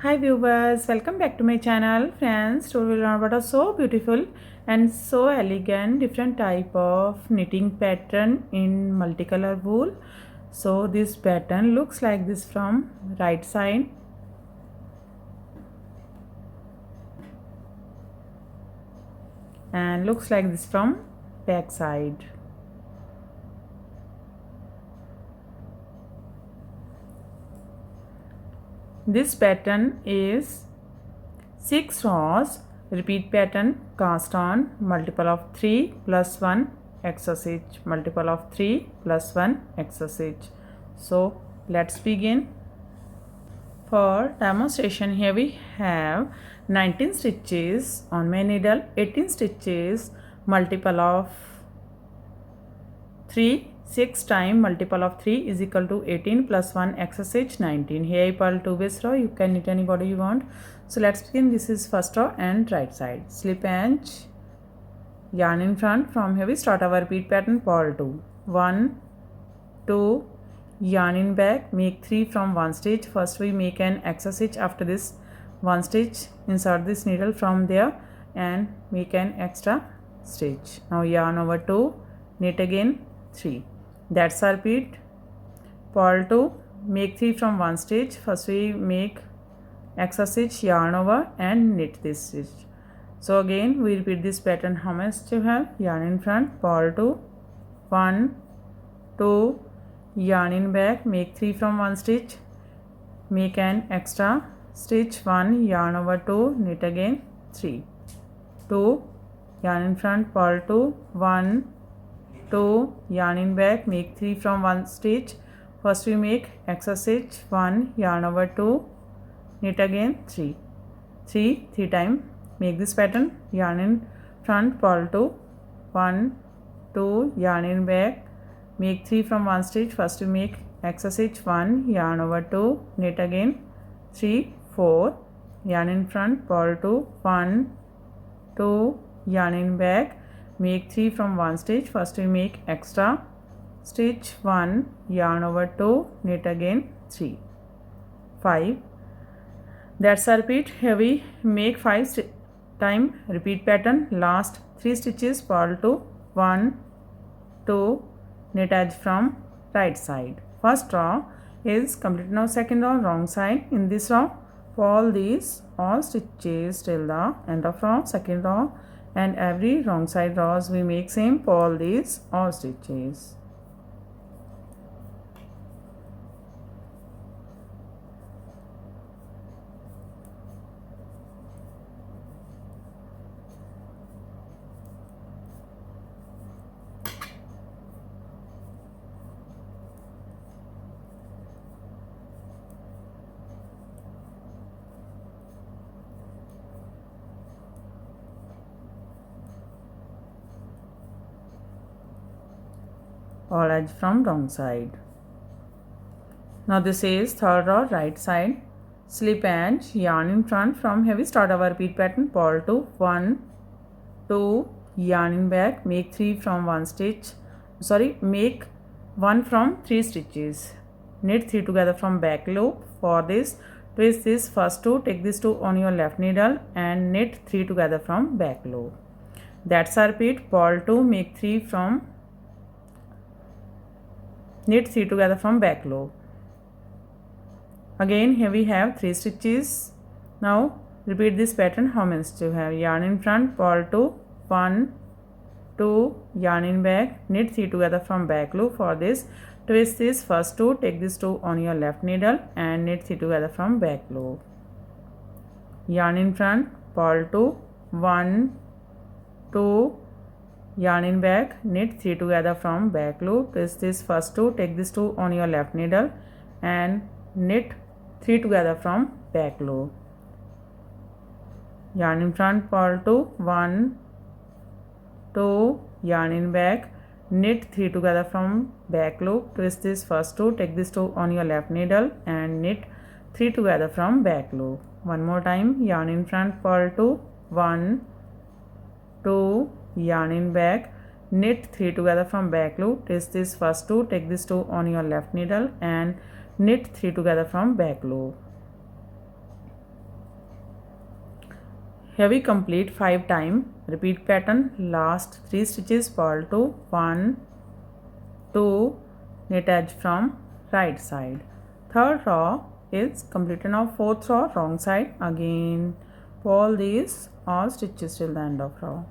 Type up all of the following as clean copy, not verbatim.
Hi viewers, welcome back to my channel. Friends, today we'll learn about a so beautiful and so elegant different type of knitting pattern in multicolor wool. So this pattern looks like this from right side and looks like this from back side. This pattern is 6 rows, repeat pattern, cast on, multiple of 3 plus 1 extra stitch, multiple of 3 plus 1 extra stitch. So let's begin. For demonstration, here we have 19 stitches on my needle, 18 stitches, multiple of 3, 6 times multiple of 3 is equal to 18 plus 1 extra stitch 19. Here I purl 2 base row, you can knit anybody you want. So let's begin. This is first row and right side. Slip and yarn in front. From here we start our repeat pattern, purl 2. 1, 2, yarn in back, make 3 from 1 stitch. First we make an extra stitch, after this 1 stitch, insert this needle from there and make an extra stitch. Now yarn over 2, knit again 3. That's our repeat. Purl 2, make 3 from 1 stitch. First we make extra stitch, yarn over and knit this stitch. So again we repeat this pattern. How much you have? Yarn in front, purl 2, 1, 2, yarn in back, make 3 from 1 stitch, make an extra stitch 1, yarn over 2, knit again 3, 2, yarn in front, purl 2, 1, 2, yarn in back, make 3 from 1 stitch. First we make extra stitch 1, yarn over 2, knit again 3, 3 times. Make this pattern. Yarn in front, purl 2, 1, 2, yarn in back, make 3 from 1 stitch. First we make extra stitch 1, yarn over 2, knit again 3, 4, yarn in front, purl 2, 1, 2, yarn in back, make 3 from 1 stitch. First we make extra stitch 1, yarn over 2, knit again 3, 5. That's a repeat. Here we make 5 time repeat pattern. Last 3 stitches, purl 2, 1, 2, knit edge from right side. First row is complete. Now second row, wrong side. In this row, purl these all stitches till the end of row, second row, and every wrong side rows we make same, purl these all stitches. All edge from wrong side. Now this is third row, right side. Slip and yarn in front. From here we start our repeat pattern, purl 2, 1, 2, yarn in back, make 3 from 1 stitch, make 1 from 3 stitches, knit 3 together from back loop. For this, twist this first 2, take this 2 on your left needle and knit 3 together from back loop. That's our repeat. Purl 2, make 3 from, knit 3 together from back loop. Again here we have 3 stitches. Now repeat this pattern. How many stitches you have? Yarn in front, purl 2, 1, 2, yarn in back, knit 3 together from back loop. For this, twist this first 2, take this 2 on your left needle and knit 3 together from back loop. Yarn in front, purl 2, 1, 2, yarn in back, knit 3 together from back loop. Twist this first 2, take this 2 on your left needle and knit 3 together from back loop. Yarn in front, purl 2, 1, 2, yarn in back, knit 3 together from back loop. Twist this first 2, take this 2 on your left needle and knit 3 together from back loop. One more time. Yarn in front, purl 2, 1, 2, yarn in back, knit 3 together from back loop. Twist this first 2, take this 2 on your left needle and knit 3 together from back loop. Here we complete 5 times. Repeat pattern. Last 3 stitches purl to 1, 2, knit edge from right side. Third row is completed. Now fourth row wrong side. Again purl these all stitches till the end of row.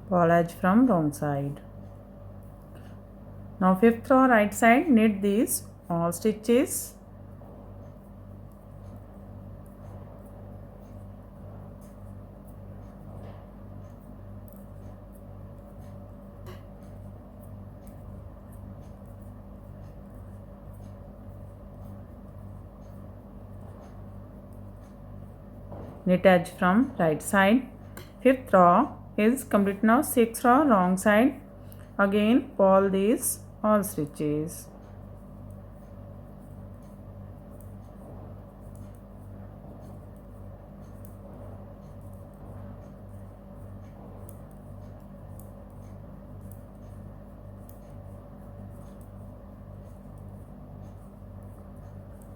Purl edge from wrong side. Now fifth row right side, knit these all stitches. Knit edge from right side. Fifth row is complete. Now sixth row wrong side. Again purl these all stitches.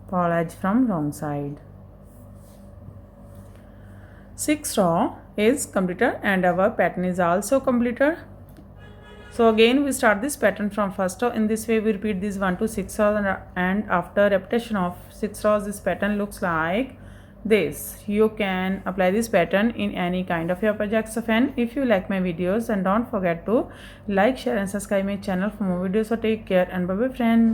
Purl edge from wrong side. Sixth row is completed and our pattern is also completed. So again we start this pattern from first row. In this way we repeat this 1 to 6 rows, and after repetition of 6 rows this pattern looks like this. You can apply this pattern in any kind of your projects. And if you like my videos, then don't forget to like, share and subscribe my channel for more videos. So take care and bye bye friends.